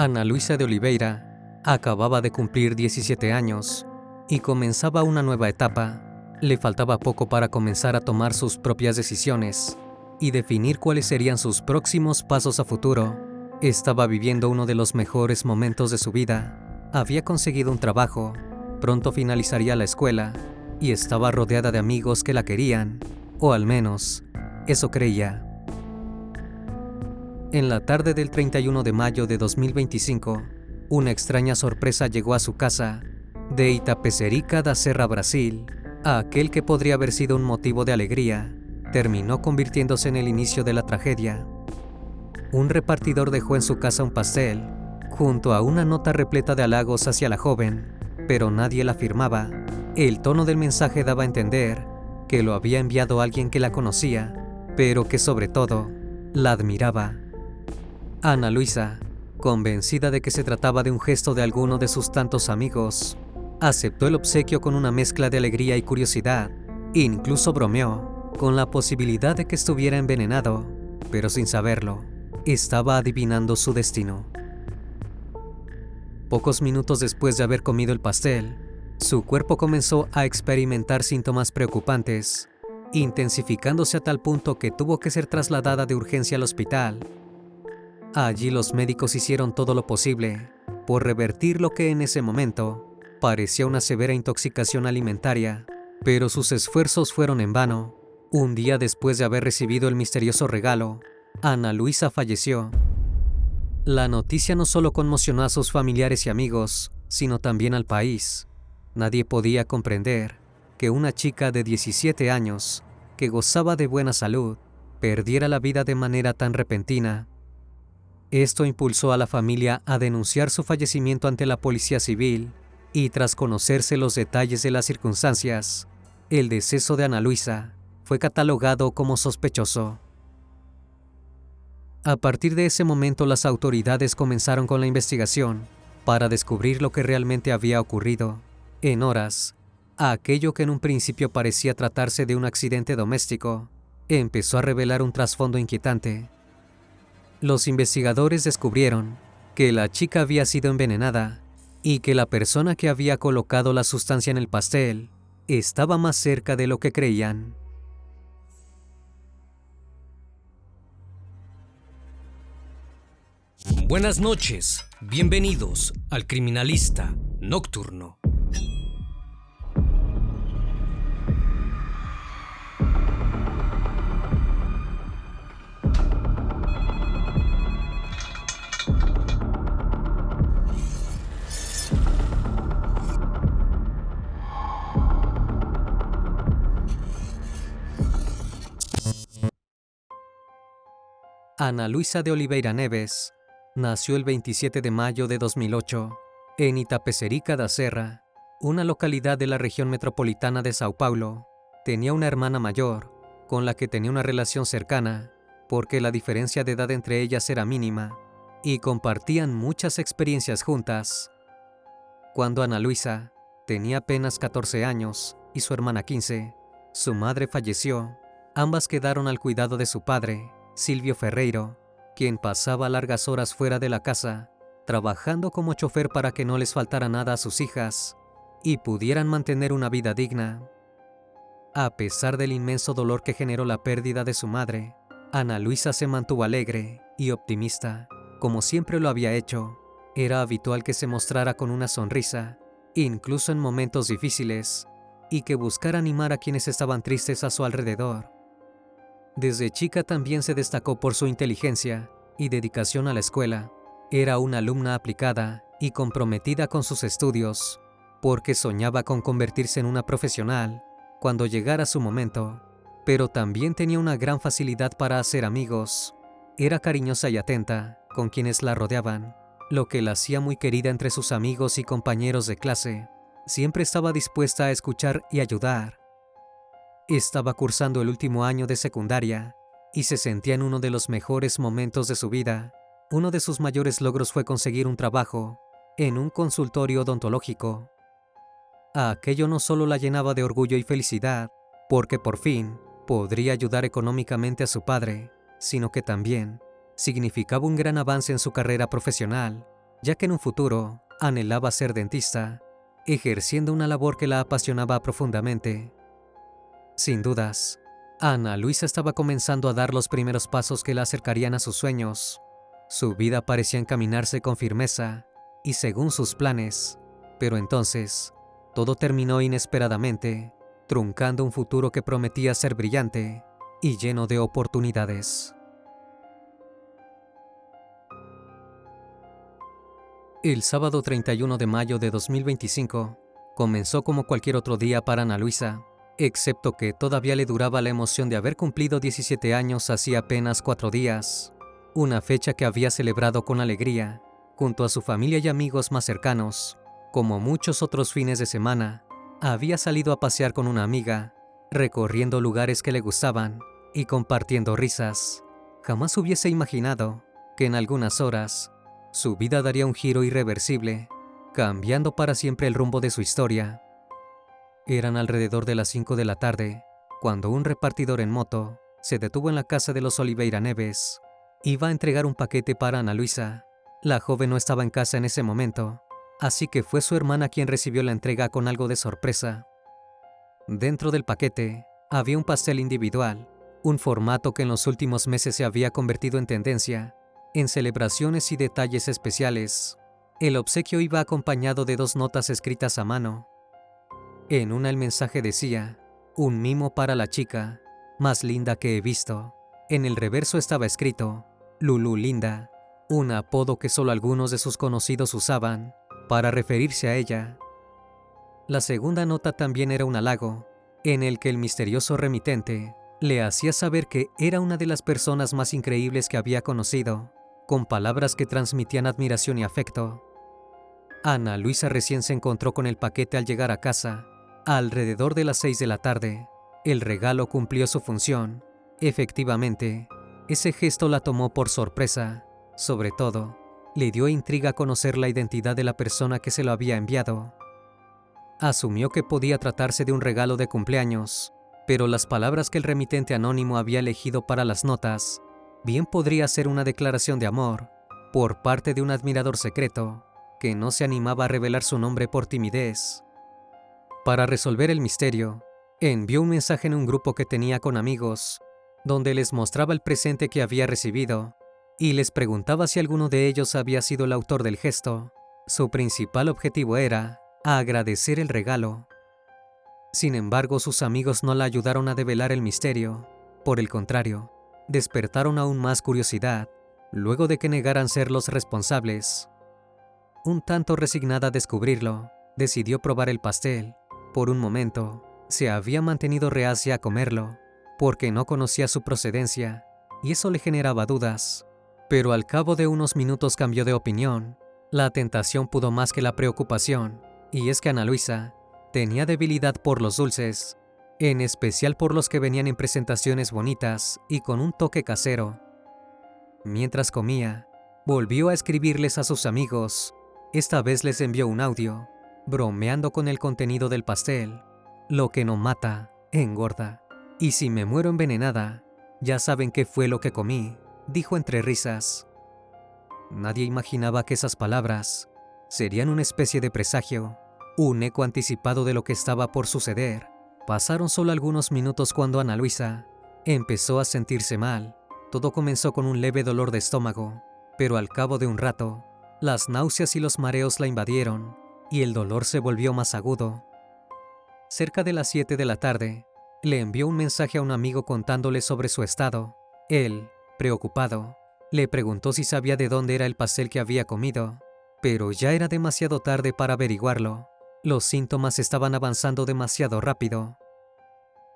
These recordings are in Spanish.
Ana Luisa de Oliveira acababa de cumplir 17 años y comenzaba una nueva etapa. Le faltaba poco para comenzar a tomar sus propias decisiones y definir cuáles serían sus próximos pasos a futuro. Estaba viviendo uno de los mejores momentos de su vida. Había conseguido un trabajo, pronto finalizaría la escuela y estaba rodeada de amigos que la querían, o al menos, eso creía. En la tarde del 31 de mayo de 2025, una extraña sorpresa llegó a su casa de Itapecerica da Serra, Brasil. Aquel que podría haber sido un motivo de alegría, terminó convirtiéndose en el inicio de la tragedia. Un repartidor dejó en su casa un pastel, junto a una nota repleta de halagos hacia la joven, pero nadie la firmaba. El tono del mensaje daba a entender que lo había enviado alguien que la conocía, pero que sobre todo, la admiraba. Ana Luisa, convencida de que se trataba de un gesto de alguno de sus tantos amigos, aceptó el obsequio con una mezcla de alegría y curiosidad. Incluso bromeó con la posibilidad de que estuviera envenenado, pero sin saberlo, estaba adivinando su destino. Pocos minutos después de haber comido el pastel, su cuerpo comenzó a experimentar síntomas preocupantes, intensificándose a tal punto que tuvo que ser trasladada de urgencia al hospital. Allí los médicos hicieron todo lo posible por revertir lo que en ese momento parecía una severa intoxicación alimentaria, pero sus esfuerzos fueron en vano. Un día después de haber recibido el misterioso regalo, Ana Luisa falleció. La noticia no solo conmocionó a sus familiares y amigos, sino también al país. Nadie podía comprender que una chica de 17 años, que gozaba de buena salud, perdiera la vida de manera tan repentina. Esto impulsó a la familia a denunciar su fallecimiento ante la policía civil, y tras conocerse los detalles de las circunstancias, el deceso de Ana Luisa fue catalogado como sospechoso. A partir de ese momento, las autoridades comenzaron con la investigación para descubrir lo que realmente había ocurrido. En horas, aquello que en un principio parecía tratarse de un accidente doméstico, empezó a revelar un trasfondo inquietante. Los investigadores descubrieron que la chica había sido envenenada y que la persona que había colocado la sustancia en el pastel estaba más cerca de lo que creían. Buenas noches, bienvenidos al Criminalista Nocturno. Ana Luisa de Oliveira Neves nació el 27 de mayo de 2008 en Itapecerica da Serra, una localidad de la región metropolitana de Sao Paulo. Tenía una hermana mayor, con la que tenía una relación cercana, porque la diferencia de edad entre ellas era mínima, y compartían muchas experiencias juntas. Cuando Ana Luisa tenía apenas 14 años y su hermana 15, su madre falleció. Ambas quedaron al cuidado de su padre, Silvio Ferreiro, quien pasaba largas horas fuera de la casa, trabajando como chofer para que no les faltara nada a sus hijas y pudieran mantener una vida digna. A pesar del inmenso dolor que generó la pérdida de su madre, Ana Luisa se mantuvo alegre y optimista, como siempre lo había hecho. Era habitual que se mostrara con una sonrisa, incluso en momentos difíciles, y que buscara animar a quienes estaban tristes a su alrededor. Desde chica también se destacó por su inteligencia y dedicación a la escuela. Era una alumna aplicada y comprometida con sus estudios, porque soñaba con convertirse en una profesional cuando llegara su momento, pero también tenía una gran facilidad para hacer amigos. Era cariñosa y atenta con quienes la rodeaban, lo que la hacía muy querida entre sus amigos y compañeros de clase. Siempre estaba dispuesta a escuchar y ayudar. Estaba cursando el último año de secundaria y se sentía en uno de los mejores momentos de su vida. Uno de sus mayores logros fue conseguir un trabajo en un consultorio odontológico. Aquello no solo la llenaba de orgullo y felicidad, porque por fin podría ayudar económicamente a su padre, sino que también significaba un gran avance en su carrera profesional. ya que en un futuro anhelaba ser dentista, ejerciendo una labor que la apasionaba profundamente. Sin dudas, Ana Luisa estaba comenzando a dar los primeros pasos que la acercarían a sus sueños. Su vida parecía encaminarse con firmeza y según sus planes, pero entonces todo terminó inesperadamente, truncando un futuro que prometía ser brillante y lleno de oportunidades. El sábado 31 de mayo de 2025 comenzó como cualquier otro día para Ana Luisa, excepto que todavía le duraba la emoción de haber cumplido 17 años hacía apenas 4 días, una fecha que había celebrado con alegría, junto a su familia y amigos más cercanos. Como muchos otros fines de semana, había salido a pasear con una amiga, recorriendo lugares que le gustaban y compartiendo risas. Jamás hubiese imaginado que en algunas horas su vida daría un giro irreversible, cambiando para siempre el rumbo de su historia. Eran alrededor de las 5 de la tarde, cuando un repartidor en moto se detuvo en la casa de los Oliveira Neves. Iba a entregar un paquete para Ana Luisa. La joven no estaba en casa en ese momento, así que fue su hermana quien recibió la entrega con algo de sorpresa. Dentro del paquete había un pastel individual, un formato que en los últimos meses se había convertido en tendencia, en celebraciones y detalles especiales. El obsequio iba acompañado de 2 notas escritas a mano. En una el mensaje decía, un mimo para la chica más linda que he visto. En el reverso estaba escrito, Lulú Linda, un apodo que solo algunos de sus conocidos usaban para referirse a ella. La segunda nota también era un halago, en el que el misterioso remitente le hacía saber que era una de las personas más increíbles que había conocido, con palabras que transmitían admiración y afecto. Ana Luisa recién se encontró con el paquete al llegar a casa, alrededor de las 6 de la tarde. El regalo cumplió su función. Efectivamente, ese gesto la tomó por sorpresa. Sobre todo, le dio intriga conocer la identidad de la persona que se lo había enviado. Asumió que podía tratarse de un regalo de cumpleaños, pero las palabras que el remitente anónimo había elegido para las notas bien podría ser una declaración de amor por parte de un admirador secreto que no se animaba a revelar su nombre por timidez. Para resolver el misterio, envió un mensaje en un grupo que tenía con amigos, donde les mostraba el presente que había recibido y les preguntaba si alguno de ellos había sido el autor del gesto. Su principal objetivo era agradecer el regalo. Sin embargo, sus amigos no la ayudaron a develar el misterio. Por el contrario, despertaron aún más curiosidad, luego de que negaran ser los responsables. Un tanto resignada a descubrirlo, decidió probar el pastel. Por un momento, se había mantenido reacia a comerlo, porque no conocía su procedencia, y eso le generaba dudas. Pero al cabo de unos minutos cambió de opinión. La tentación pudo más que la preocupación, y es que Ana Luisa tenía debilidad por los dulces, en especial por los que venían en presentaciones bonitas y con un toque casero. Mientras comía, volvió a escribirles a sus amigos. Esta vez les envió un audio, bromeando con el contenido del pastel. Lo que no mata, engorda. Y si me muero envenenada, ya saben qué fue lo que comí, dijo entre risas. Nadie imaginaba que esas palabras serían una especie de presagio, un eco anticipado de lo que estaba por suceder. Pasaron solo algunos minutos cuando Ana Luisa empezó a sentirse mal. Todo comenzó con un leve dolor de estómago, pero al cabo de un rato, las náuseas y los mareos la invadieron, y el dolor se volvió más agudo. Cerca de las 7 de la tarde, le envió un mensaje a un amigo contándole sobre su estado. Él, preocupado, le preguntó si sabía de dónde era el pastel que había comido, pero ya era demasiado tarde para averiguarlo. Los síntomas estaban avanzando demasiado rápido.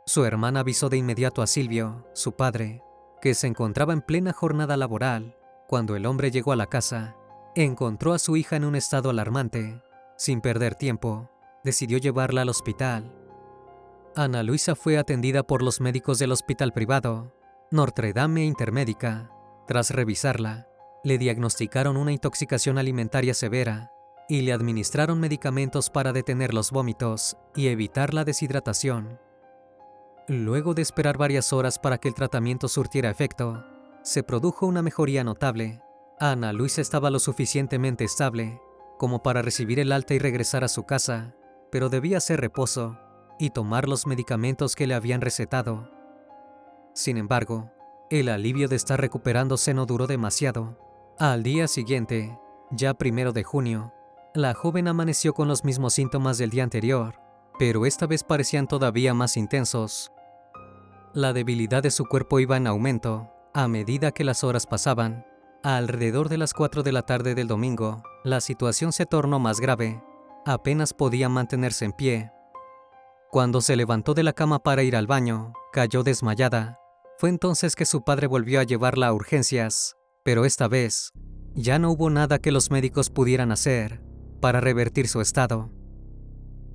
Su hermana avisó de inmediato a Silvio, su padre, que se encontraba en plena jornada laboral. Cuando el hombre llegó a la casa, encontró a su hija en un estado alarmante. Sin perder tiempo, decidió llevarla al hospital. Ana Luisa fue atendida por los médicos del hospital privado, Notre Dame Intermédica. Tras revisarla, le diagnosticaron una intoxicación alimentaria severa y le administraron medicamentos para detener los vómitos y evitar la deshidratación. Luego de esperar varias horas para que el tratamiento surtiera efecto, se produjo una mejoría notable. Ana Luisa estaba lo suficientemente estable como para recibir el alta y regresar a su casa, pero debía hacer reposo y tomar los medicamentos que le habían recetado. Sin embargo, el alivio de estar recuperándose no duró demasiado. Al día siguiente, ya 1 de junio, la joven amaneció con los mismos síntomas del día anterior, pero esta vez parecían todavía más intensos. La debilidad de su cuerpo iba en aumento a medida que las horas pasaban. Alrededor de las 4 de la tarde del domingo, la situación se tornó más grave. Apenas podía mantenerse en pie. Cuando se levantó de la cama para ir al baño, cayó desmayada. Fue entonces que su padre volvió a llevarla a urgencias, pero esta vez ya no hubo nada que los médicos pudieran hacer para revertir su estado.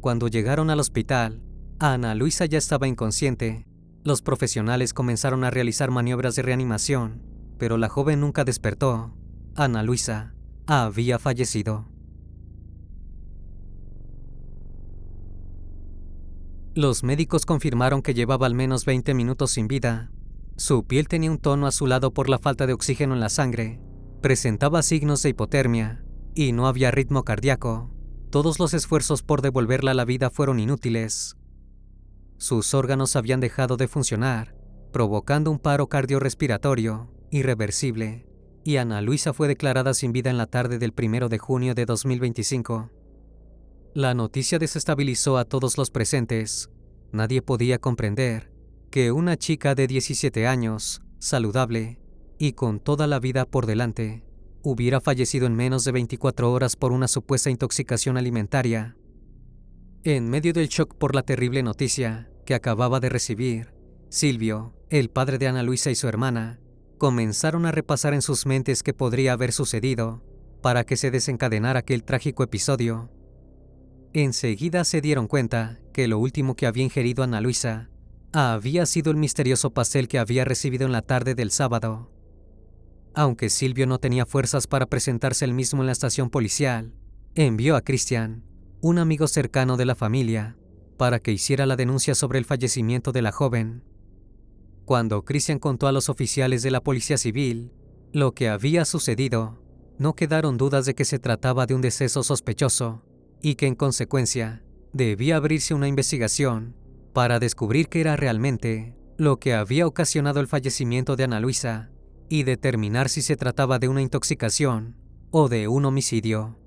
Cuando llegaron al hospital, Ana Luisa ya estaba inconsciente. Los profesionales comenzaron a realizar maniobras de reanimación, pero la joven nunca despertó. Ana Luisa había fallecido. Los médicos confirmaron que llevaba al menos 20 minutos sin vida. Su piel tenía un tono azulado por la falta de oxígeno en la sangre, presentaba signos de hipotermia y no había ritmo cardíaco. Todos los esfuerzos por devolverla a la vida fueron inútiles. Sus órganos habían dejado de funcionar, provocando un paro cardiorrespiratorio irreversible, y Ana Luisa fue declarada sin vida en la tarde del 1 de junio de 2025. La noticia desestabilizó a todos los presentes. Nadie podía comprender que una chica de 17 años, saludable y con toda la vida por delante, hubiera fallecido en menos de 24 horas por una supuesta intoxicación alimentaria. En medio del shock por la terrible noticia que acababa de recibir, Silvio, el padre de Ana Luisa y su hermana, comenzaron a repasar en sus mentes qué podría haber sucedido para que se desencadenara aquel trágico episodio. Enseguida se dieron cuenta que lo último que había ingerido Ana Luisa había sido el misterioso pastel que había recibido en la tarde del sábado. Aunque Silvio no tenía fuerzas para presentarse él mismo en la estación policial, envió a Cristian, un amigo cercano de la familia, para que hiciera la denuncia sobre el fallecimiento de la joven. Cuando Cristian contó a los oficiales de la Policía Civil lo que había sucedido, no quedaron dudas de que se trataba de un deceso sospechoso y que en consecuencia debía abrirse una investigación para descubrir qué era realmente lo que había ocasionado el fallecimiento de Ana Luisa y determinar si se trataba de una intoxicación o de un homicidio.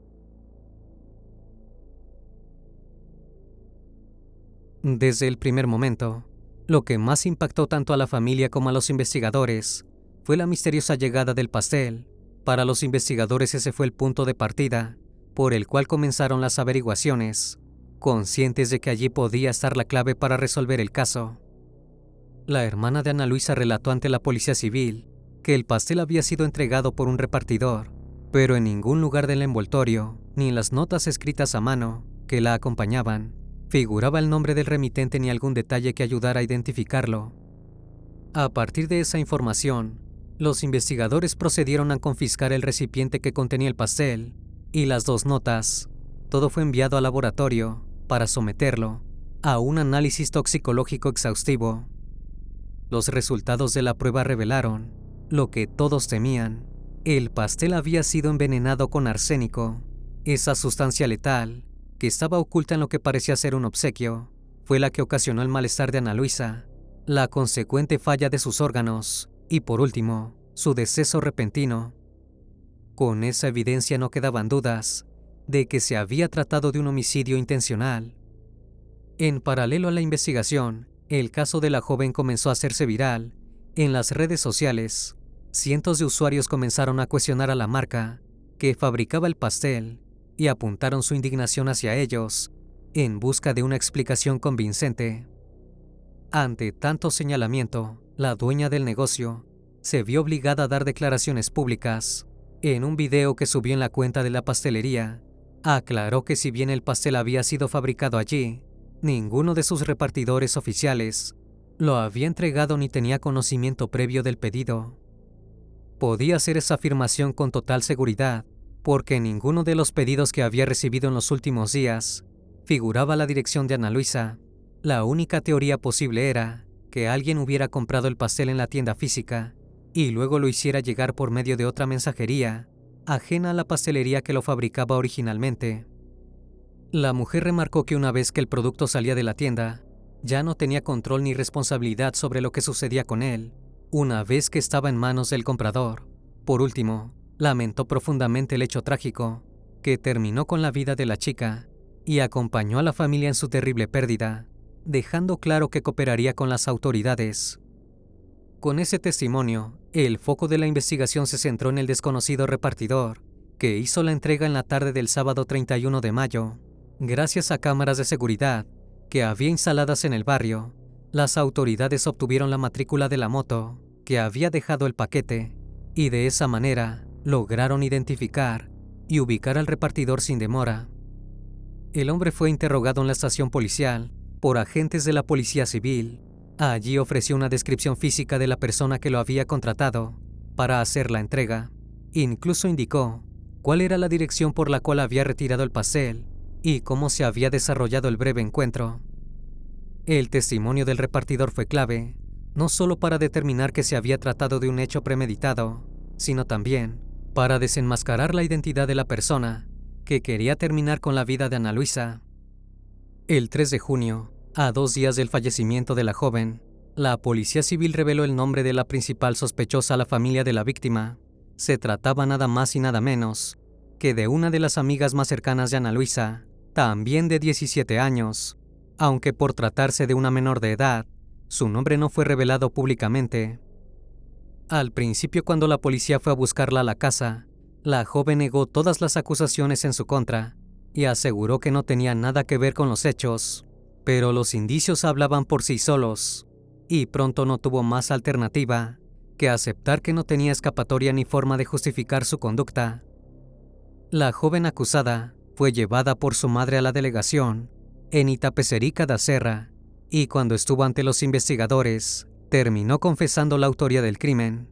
Desde el primer momento, lo que más impactó tanto a la familia como a los investigadores fue la misteriosa llegada del pastel. Para los investigadores ese fue el punto de partida por el cual comenzaron las averiguaciones, conscientes de que allí podía estar la clave para resolver el caso. La hermana de Ana Luisa relató ante la Policía Civil que el pastel había sido entregado por un repartidor, pero en ningún lugar del envoltorio, ni en las notas escritas a mano que la acompañaban, figuraba el nombre del remitente ni algún detalle que ayudara a identificarlo. A partir de esa información, los investigadores procedieron a confiscar el recipiente que contenía el pastel y las 2 notas. Todo fue enviado al laboratorio para someterlo a un análisis toxicológico exhaustivo. Los resultados de la prueba revelaron lo que todos temían. El pastel había sido envenenado con arsénico. Esa sustancia letal, que estaba oculta en lo que parecía ser un obsequio, fue la que ocasionó el malestar de Ana Luisa, la consecuente falla de sus órganos y, por último, su deceso repentino. Con esa evidencia no quedaban dudas de que se había tratado de un homicidio intencional. En paralelo a la investigación, el caso de la joven comenzó a hacerse viral en las redes sociales. Cientos de usuarios comenzaron a cuestionar a la marca que fabricaba el pastel y apuntaron su indignación hacia ellos en busca de una explicación convincente. Ante tanto señalamiento, la dueña del negocio se vio obligada a dar declaraciones públicas. En un video que subió en la cuenta de la pastelería, aclaró que si bien el pastel había sido fabricado allí, ninguno de sus repartidores oficiales lo había entregado ni tenía conocimiento previo del pedido. Podía hacer esa afirmación con total seguridad, porque en ninguno de los pedidos que había recibido en los últimos días figuraba la dirección de Ana Luisa. La única teoría posible era que alguien hubiera comprado el pastel en la tienda física y luego lo hiciera llegar por medio de otra mensajería ajena a la pastelería que lo fabricaba originalmente. La mujer remarcó que una vez que el producto salía de la tienda, ya no tenía control ni responsabilidad sobre lo que sucedía con él, una vez que estaba en manos del comprador. Por último, lamentó profundamente el hecho trágico, que terminó con la vida de la chica, y acompañó a la familia en su terrible pérdida, dejando claro que cooperaría con las autoridades. Con ese testimonio, el foco de la investigación se centró en el desconocido repartidor, que hizo la entrega en la tarde del sábado 31 de mayo. Gracias a cámaras de seguridad que había instaladas en el barrio, las autoridades obtuvieron la matrícula de la moto que había dejado el paquete, y de esa manera lograron identificar y ubicar al repartidor sin demora. El hombre fue interrogado en la estación policial por agentes de la Policía Civil. Allí ofreció una descripción física de la persona que lo había contratado para hacer la entrega. Incluso indicó cuál era la dirección por la cual había retirado el pastel y cómo se había desarrollado el breve encuentro. El testimonio del repartidor fue clave, no solo para determinar que se había tratado de un hecho premeditado, sino también para desenmascarar la identidad de la persona que quería terminar con la vida de Ana Luisa. El 3 de junio, a 2 días del fallecimiento de la joven, la Policía Civil reveló el nombre de la principal sospechosa a la familia de la víctima. Se trataba nada más y nada menos que de una de las amigas más cercanas de Ana Luisa, también de 17 años, aunque por tratarse de una menor de edad, su nombre no fue revelado públicamente. Al principio, cuando la policía fue a buscarla a la casa, la joven negó todas las acusaciones en su contra y aseguró que no tenía nada que ver con los hechos, pero los indicios hablaban por sí solos, y pronto no tuvo más alternativa que aceptar que no tenía escapatoria ni forma de justificar su conducta. La joven acusada fue llevada por su madre a la delegación en Itapecerica da Serra, y cuando estuvo ante los investigadores, terminó confesando la autoría del crimen.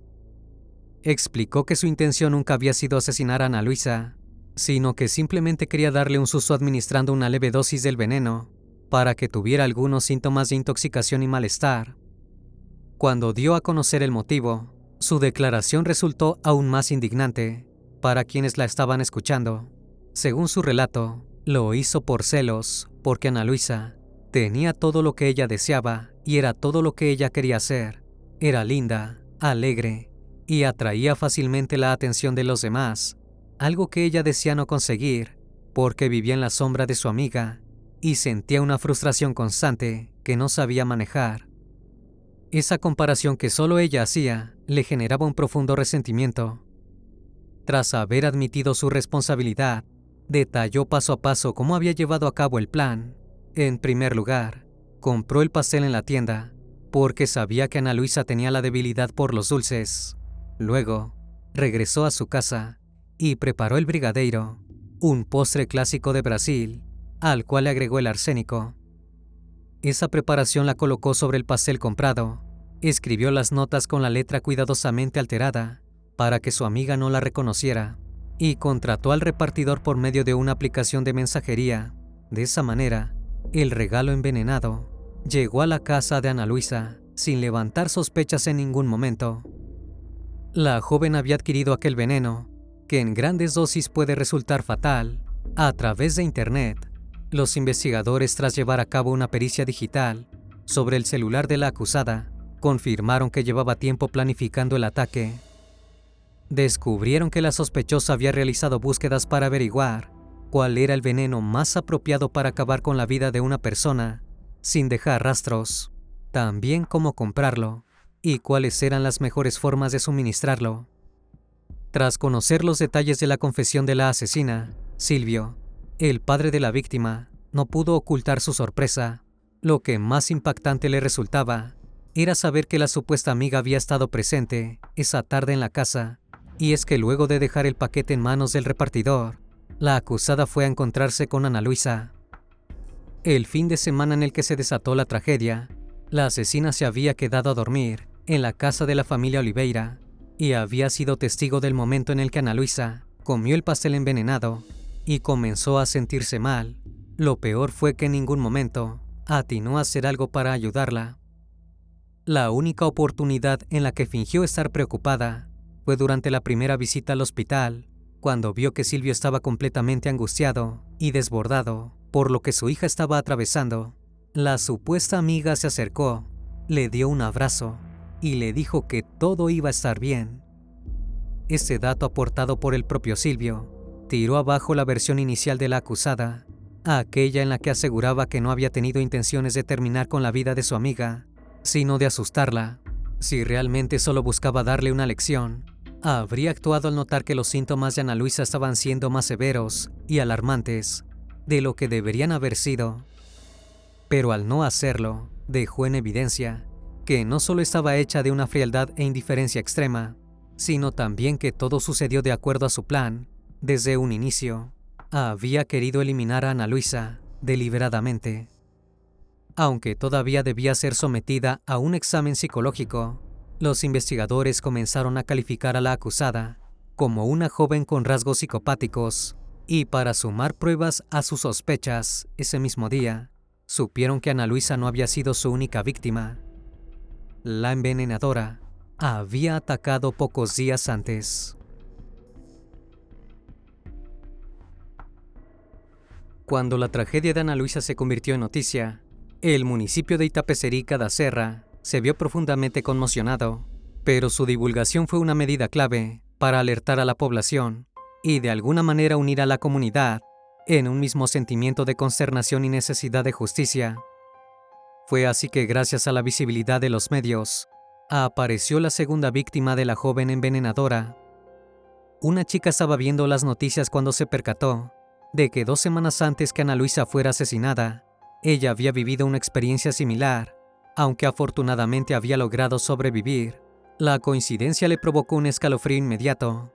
Explicó que su intención nunca había sido asesinar a Ana Luisa, sino que simplemente quería darle un susto administrando una leve dosis del veneno para que tuviera algunos síntomas de intoxicación y malestar. Cuando dio a conocer el motivo, su declaración resultó aún más indignante para quienes la estaban escuchando. Según su relato, lo hizo por celos, porque Ana Luisa tenía todo lo que ella deseaba y era todo lo que ella quería ser. Era linda, alegre y atraía fácilmente la atención de los demás, algo que ella deseaba no conseguir porque vivía en la sombra de su amiga y sentía una frustración constante que no sabía manejar. Esa comparación que solo ella hacía le generaba un profundo resentimiento. Tras haber admitido su responsabilidad, detalló paso a paso cómo había llevado a cabo el plan. En primer lugar, compró el pastel en la tienda, porque sabía que Ana Luisa tenía la debilidad por los dulces. Luego, regresó a su casa y preparó el brigadeiro, un postre clásico de Brasil, al cual le agregó el arsénico. Esa preparación la colocó sobre el pastel comprado, escribió las notas con la letra cuidadosamente alterada para que su amiga no la reconociera, y contrató al repartidor por medio de una aplicación de mensajería. De esa manera, el regalo envenenado llegó a la casa de Ana Luisa sin levantar sospechas en ningún momento. La joven había adquirido aquel veneno, que en grandes dosis puede resultar fatal, a través de Internet. Los investigadores, tras llevar a cabo una pericia digital sobre el celular de la acusada, confirmaron que llevaba tiempo planificando el ataque. Descubrieron que la sospechosa había realizado búsquedas para averiguar cuál era el veneno más apropiado para acabar con la vida de una persona sin dejar rastros, también cómo comprarlo y cuáles eran las mejores formas de suministrarlo. Tras conocer los detalles de la confesión de la asesina, Silvio, el padre de la víctima, no pudo ocultar su sorpresa. Lo que más impactante le resultaba era saber que la supuesta amiga había estado presente esa tarde en la casa, y es que luego de dejar el paquete en manos del repartidor, la acusada fue a encontrarse con Ana Luisa. El fin de semana en el que se desató la tragedia, la asesina se había quedado a dormir en la casa de la familia Oliveira y había sido testigo del momento en el que Ana Luisa comió el pastel envenenado y comenzó a sentirse mal. Lo peor fue que en ningún momento atinó a hacer algo para ayudarla. La única oportunidad en la que fingió estar preocupada fue durante la primera visita al hospital, Cuando vio que Silvio estaba completamente angustiado y desbordado por lo que su hija estaba atravesando, la supuesta amiga se acercó, le dio un abrazo y le dijo que todo iba a estar bien. Este dato aportado por el propio Silvio tiró abajo la versión inicial de la acusada, aquella en la que aseguraba que no había tenido intenciones de terminar con la vida de su amiga, sino de asustarla. Si realmente solo buscaba darle una lección, habría actuado al notar que los síntomas de Ana Luisa estaban siendo más severos y alarmantes de lo que deberían haber sido. Pero al no hacerlo, dejó en evidencia que no solo estaba hecha de una frialdad e indiferencia extrema, sino también que todo sucedió de acuerdo a su plan. Desde un inicio, había querido eliminar a Ana Luisa deliberadamente. Aunque todavía debía ser sometida a un examen psicológico, los investigadores comenzaron a calificar a la acusada como una joven con rasgos psicopáticos, y para sumar pruebas a sus sospechas, ese mismo día, supieron que Ana Luisa no había sido su única víctima. La envenenadora había atacado pocos días antes. Cuando la tragedia de Ana Luisa se convirtió en noticia, el municipio de Itapecerica da Serra se vio profundamente conmocionado, pero su divulgación fue una medida clave para alertar a la población y de alguna manera unir a la comunidad en un mismo sentimiento de consternación y necesidad de justicia. Fue así que, gracias a la visibilidad de los medios, apareció la segunda víctima de la joven envenenadora. Una chica estaba viendo las noticias cuando se percató de que 2 semanas antes que Ana Luisa fuera asesinada, ella había vivido una experiencia similar, aunque afortunadamente había logrado sobrevivir. La coincidencia le provocó un escalofrío inmediato.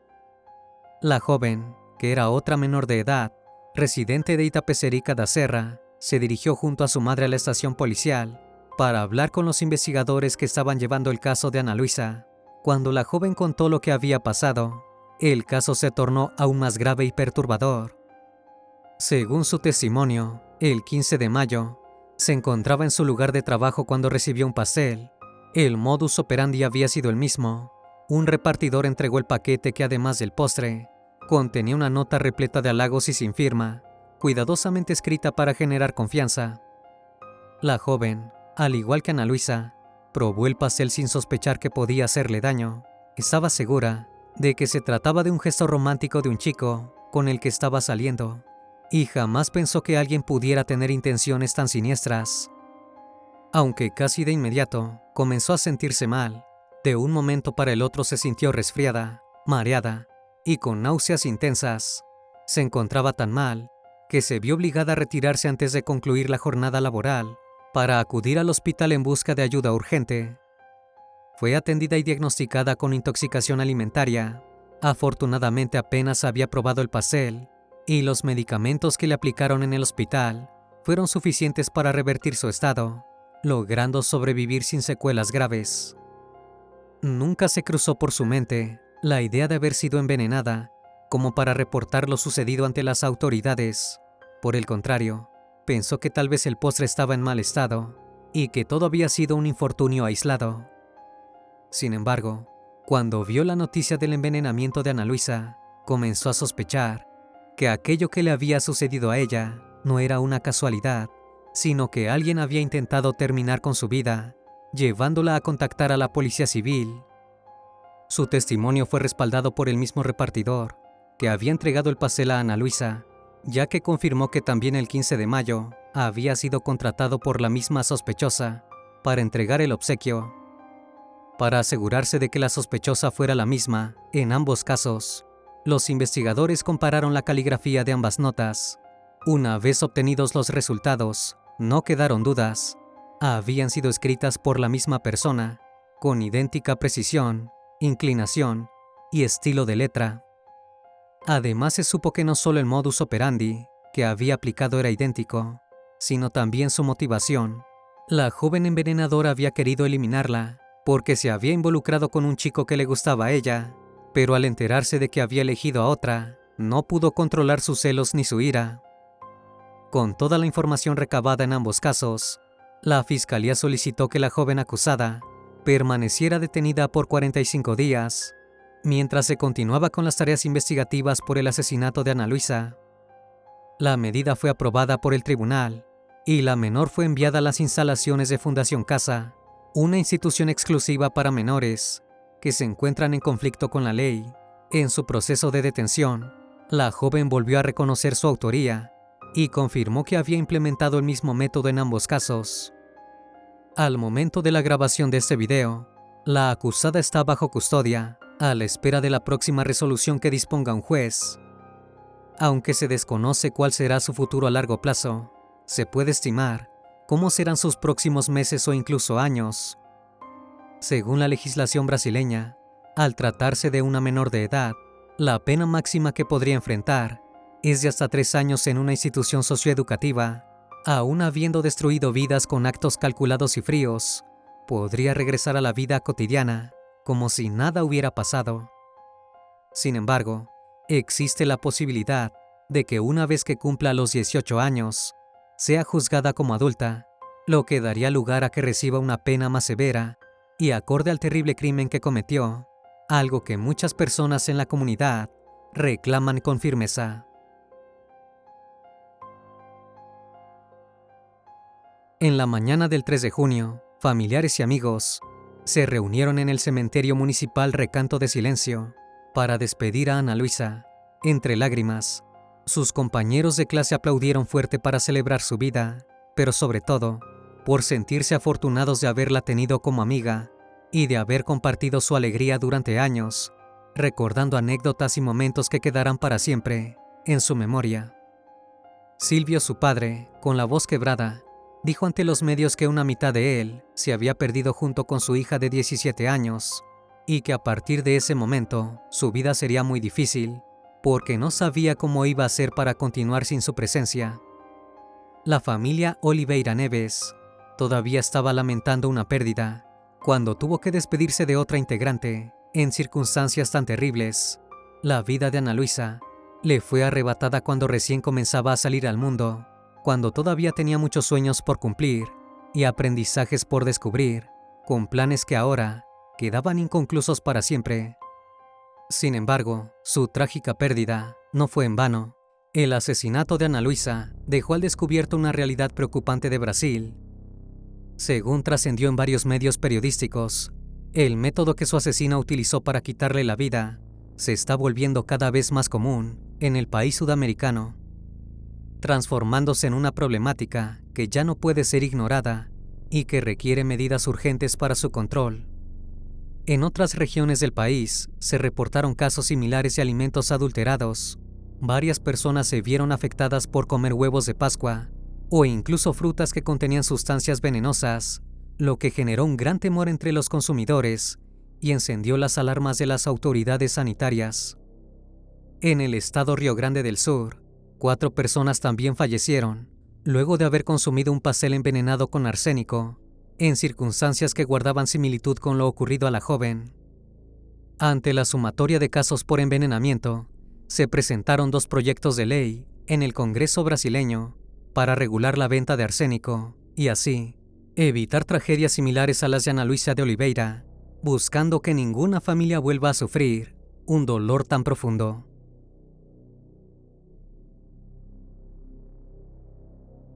La joven, que era otra menor de edad, residente de Itapecerica da Serra, se dirigió junto a su madre a la estación policial para hablar con los investigadores que estaban llevando el caso de Ana Luisa. Cuando la joven contó lo que había pasado, el caso se tornó aún más grave y perturbador. Según su testimonio, el 15 de mayo, se encontraba en su lugar de trabajo cuando recibió un pastel. El modus operandi había sido el mismo. Un repartidor entregó el paquete que, además del postre, contenía una nota repleta de halagos y sin firma, cuidadosamente escrita para generar confianza. La joven, al igual que Ana Luisa, probó el pastel sin sospechar que podía hacerle daño. Estaba segura de que se trataba de un gesto romántico de un chico con el que estaba saliendo, y jamás pensó que alguien pudiera tener intenciones tan siniestras. Aunque casi de inmediato comenzó a sentirse mal, de un momento para el otro se sintió resfriada, mareada y con náuseas intensas. Se encontraba tan mal que se vio obligada a retirarse antes de concluir la jornada laboral para acudir al hospital en busca de ayuda urgente. Fue atendida y diagnosticada con intoxicación alimentaria. Afortunadamente apenas había probado el pastel, y los medicamentos que le aplicaron en el hospital fueron suficientes para revertir su estado, logrando sobrevivir sin secuelas graves. Nunca se cruzó por su mente la idea de haber sido envenenada como para reportar lo sucedido ante las autoridades. Por el contrario, pensó que tal vez el postre estaba en mal estado y que todo había sido un infortunio aislado. Sin embargo, cuando vio la noticia del envenenamiento de Ana Luisa, comenzó a sospechar que aquello que le había sucedido a ella no era una casualidad, sino que alguien había intentado terminar con su vida, llevándola a contactar a la policía civil. Su testimonio fue respaldado por el mismo repartidor que había entregado el pastel a Ana Luisa, ya que confirmó que también el 15 de mayo había sido contratado por la misma sospechosa para entregar el obsequio. Para asegurarse de que la sospechosa fuera la misma, en ambos casos, los investigadores compararon la caligrafía de ambas notas. Una vez obtenidos los resultados, no quedaron dudas. Habían sido escritas por la misma persona, con idéntica precisión, inclinación y estilo de letra. Además, se supo que no solo el modus operandi que había aplicado era idéntico, sino también su motivación. La joven envenenadora había querido eliminarla porque se había involucrado con un chico que le gustaba a ella, pero al enterarse de que había elegido a otra, no pudo controlar sus celos ni su ira. Con toda la información recabada en ambos casos, la fiscalía solicitó que la joven acusada permaneciera detenida por 45 días, mientras se continuaba con las tareas investigativas por el asesinato de Ana Luisa. La medida fue aprobada por el tribunal y la menor fue enviada a las instalaciones de Fundación Casa, una institución exclusiva para menores que se encuentran en conflicto con la ley. En su proceso de detención, la joven volvió a reconocer su autoría y confirmó que había implementado el mismo método en ambos casos. Al momento de la grabación de este video, la acusada está bajo custodia, a la espera de la próxima resolución que disponga un juez. Aunque se desconoce cuál será su futuro a largo plazo, se puede estimar cómo serán sus próximos meses o incluso años. Según la legislación brasileña, al tratarse de una menor de edad, la pena máxima que podría enfrentar es de hasta 3 años en una institución socioeducativa. Aún habiendo destruido vidas con actos calculados y fríos, podría regresar a la vida cotidiana como si nada hubiera pasado. Sin embargo, existe la posibilidad de que una vez que cumpla los 18 años, sea juzgada como adulta, lo que daría lugar a que reciba una pena más severa y acorde al terrible crimen que cometió, algo que muchas personas en la comunidad reclaman con firmeza. En la mañana del 3 de junio, familiares y amigos se reunieron en el cementerio municipal Recanto de Silencio para despedir a Ana Luisa. Entre lágrimas, sus compañeros de clase aplaudieron fuerte para celebrar su vida, pero sobre todo, por sentirse afortunados de haberla tenido como amiga y de haber compartido su alegría durante años, recordando anécdotas y momentos que quedarán para siempre en su memoria. Silvio, su padre, con la voz quebrada, dijo ante los medios que una mitad de él se había perdido junto con su hija de 17 años y que a partir de ese momento su vida sería muy difícil porque no sabía cómo iba a ser para continuar sin su presencia. La familia Oliveira Neves todavía estaba lamentando una pérdida cuando tuvo que despedirse de otra integrante en circunstancias tan terribles. La vida de Ana Luisa le fue arrebatada cuando recién comenzaba a salir al mundo, cuando todavía tenía muchos sueños por cumplir y aprendizajes por descubrir, con planes que ahora quedaban inconclusos para siempre. Sin embargo, su trágica pérdida no fue en vano. El asesinato de Ana Luisa dejó al descubierto una realidad preocupante de Brasil. Según trascendió en varios medios periodísticos, el método que su asesina utilizó para quitarle la vida se está volviendo cada vez más común en el país sudamericano, transformándose en una problemática que ya no puede ser ignorada y que requiere medidas urgentes para su control. En otras regiones del país se reportaron casos similares de alimentos adulterados. Varias personas se vieron afectadas por comer huevos de Pascua o incluso frutas que contenían sustancias venenosas, lo que generó un gran temor entre los consumidores y encendió las alarmas de las autoridades sanitarias. En el estado Río Grande del Sur, 4 personas también fallecieron luego de haber consumido un pastel envenenado con arsénico, en circunstancias que guardaban similitud con lo ocurrido a la joven. Ante la sumatoria de casos por envenenamiento, se presentaron 2 proyectos de ley en el Congreso brasileño para regular la venta de arsénico y así evitar tragedias similares a las de Ana Luisa de Oliveira, buscando que ninguna familia vuelva a sufrir un dolor tan profundo.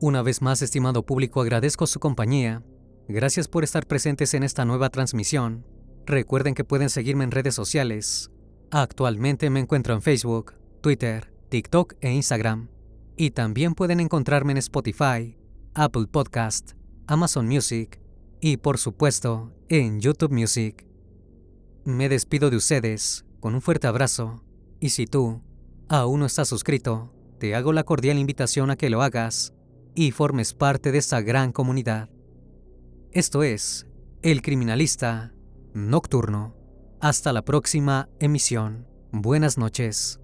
Una vez más, estimado público, agradezco su compañía. Gracias por estar presentes en esta nueva transmisión. Recuerden que pueden seguirme en redes sociales. Actualmente me encuentro en Facebook, Twitter, TikTok e Instagram. Y también pueden encontrarme en Spotify, Apple Podcast, Amazon Music y, por supuesto, en YouTube Music. Me despido de ustedes con un fuerte abrazo. Y si tú aún no estás suscrito, te hago la cordial invitación a que lo hagas y formes parte de esta gran comunidad. Esto es El Criminalista Nocturno. Hasta la próxima emisión. Buenas noches.